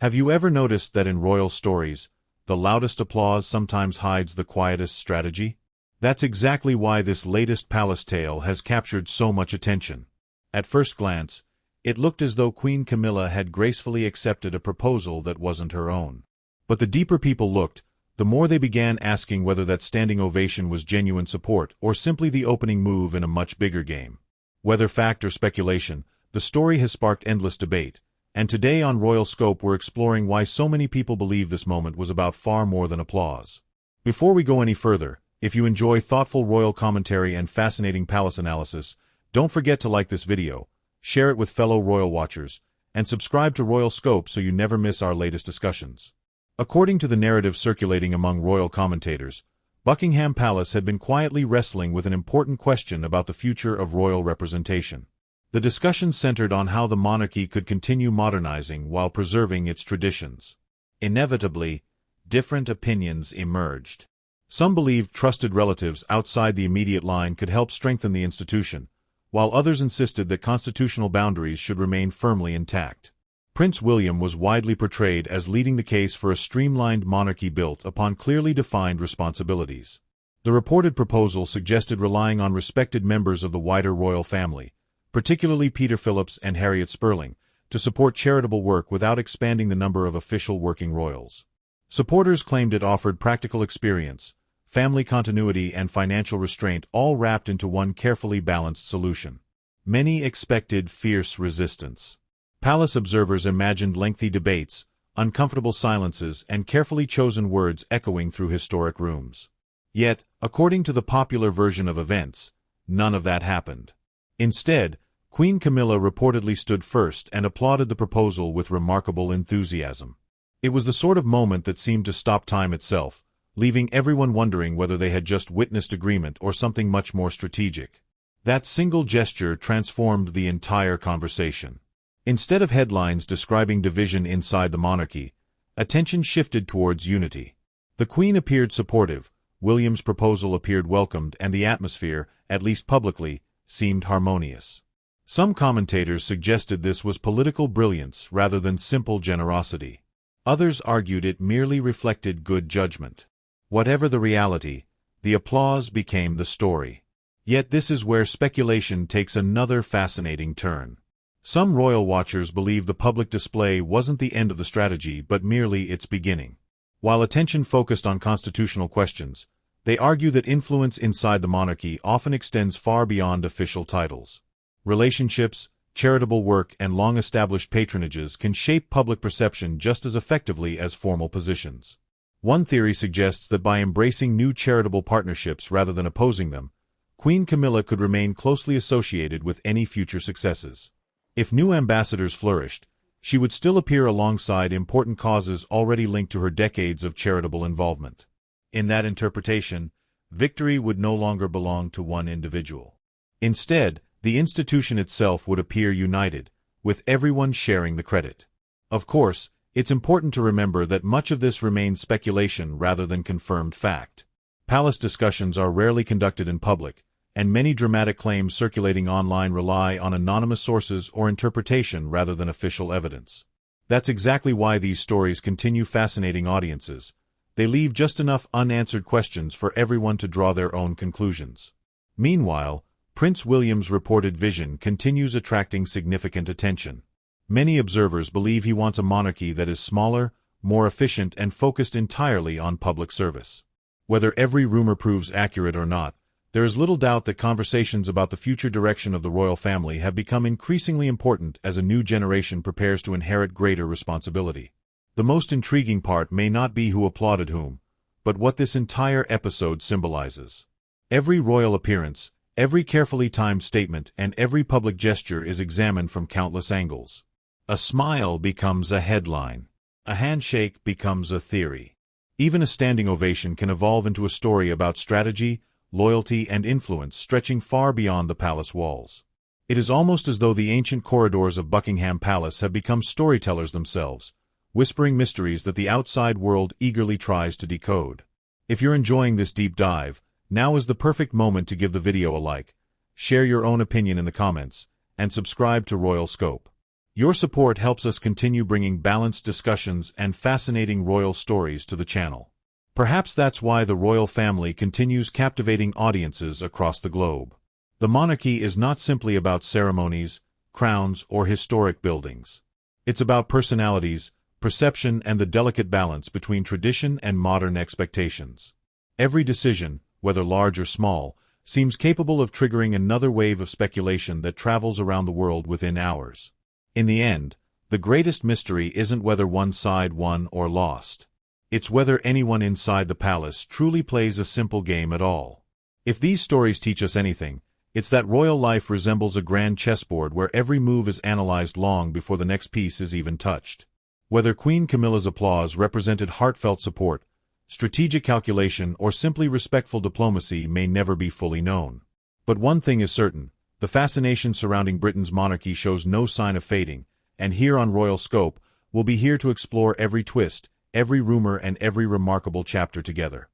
Have you ever noticed that in royal stories, the loudest applause sometimes hides the quietest strategy? That's exactly why this latest palace tale has captured so much attention. At first glance, it looked as though Queen Camilla had gracefully accepted a proposal that wasn't her own. But the deeper people looked, the more they began asking whether that standing ovation was genuine support or simply the opening move in a much bigger game. Whether fact or speculation, the story has sparked endless debate, and today on Royal Scope we're exploring why so many people believe this moment was about far more than applause. Before we go any further, if you enjoy thoughtful royal commentary and fascinating palace analysis, don't forget to like this video, share it with fellow royal watchers, and subscribe to Royal Scope so you never miss our latest discussions. According to the narrative circulating among royal commentators, Buckingham Palace had been quietly wrestling with an important question about the future of royal representation. The discussion centered on how the monarchy could continue modernizing while preserving its traditions. Inevitably, different opinions emerged. Some believed trusted relatives outside the immediate line could help strengthen the institution, while others insisted that constitutional boundaries should remain firmly intact. Prince William was widely portrayed as leading the case for a streamlined monarchy built upon clearly defined responsibilities. The reported proposal suggested relying on respected members of the wider royal family, particularly Peter Phillips and Harriet Spurling, to support charitable work without expanding the number of official working royals. Supporters claimed it offered practical experience, family continuity and financial restraint all wrapped into one carefully balanced solution. Many expected fierce resistance. Palace observers imagined lengthy debates, uncomfortable silences, and carefully chosen words echoing through historic rooms. Yet, according to the popular version of events, none of that happened. Instead, Queen Camilla reportedly stood first and applauded the proposal with remarkable enthusiasm. It was the sort of moment that seemed to stop time itself, leaving everyone wondering whether they had just witnessed agreement or something much more strategic. That single gesture transformed the entire conversation. Instead of headlines describing division inside the monarchy, attention shifted towards unity. The Queen appeared supportive, William's proposal appeared welcomed, and the atmosphere, at least publicly, seemed harmonious. Some commentators suggested this was political brilliance rather than simple generosity. Others argued it merely reflected good judgment. Whatever the reality, the applause became the story. Yet this is where speculation takes another fascinating turn. Some royal watchers believe the public display wasn't the end of the strategy but merely its beginning. While attention focused on constitutional questions, they argue that influence inside the monarchy often extends far beyond official titles. Relationships, charitable work, and long-established patronages can shape public perception just as effectively as formal positions. One theory suggests that by embracing new charitable partnerships rather than opposing them, Queen Camilla could remain closely associated with any future successes. If new ambassadors flourished, she would still appear alongside important causes already linked to her decades of charitable involvement. In that interpretation, victory would no longer belong to one individual. Instead, the institution itself would appear united, with everyone sharing the credit. Of course, it's important to remember that much of this remains speculation rather than confirmed fact. Palace discussions are rarely conducted in public, and many dramatic claims circulating online rely on anonymous sources or interpretation rather than official evidence. That's exactly why these stories continue fascinating audiences. They leave just enough unanswered questions for everyone to draw their own conclusions. Meanwhile, Prince William's reported vision continues attracting significant attention. Many observers believe he wants a monarchy that is smaller, more efficient, and focused entirely on public service. Whether every rumor proves accurate or not, there is little doubt that conversations about the future direction of the royal family have become increasingly important as a new generation prepares to inherit greater responsibility. The most intriguing part may not be who applauded whom, but what this entire episode symbolizes. Every royal appearance, every carefully timed statement, and every public gesture is examined from countless angles. A smile becomes a headline. A handshake becomes a theory. Even a standing ovation can evolve into a story about strategy, loyalty, and influence stretching far beyond the palace walls. It is almost as though the ancient corridors of Buckingham Palace have become storytellers themselves, whispering mysteries that the outside world eagerly tries to decode. If you're enjoying this deep dive, now is the perfect moment to give the video a like, share your own opinion in the comments, and subscribe to Royal Scope. Your support helps us continue bringing balanced discussions and fascinating royal stories to the channel. Perhaps that's why the royal family continues captivating audiences across the globe. The monarchy is not simply about ceremonies, crowns, or historic buildings. It's about personalities, perception, and the delicate balance between tradition and modern expectations. Every decision, whether large or small, seems capable of triggering another wave of speculation that travels around the world within hours. In the end, the greatest mystery isn't whether one side won or lost. It's whether anyone inside the palace truly plays a simple game at all. If these stories teach us anything, it's that royal life resembles a grand chessboard where every move is analyzed long before the next piece is even touched. Whether Queen Camilla's applause represented heartfelt support, strategic calculation, or simply respectful diplomacy may never be fully known. But one thing is certain, the fascination surrounding Britain's monarchy shows no sign of fading, and here on Royal Scope, we'll be here to explore every twist, every rumor, and every remarkable chapter together.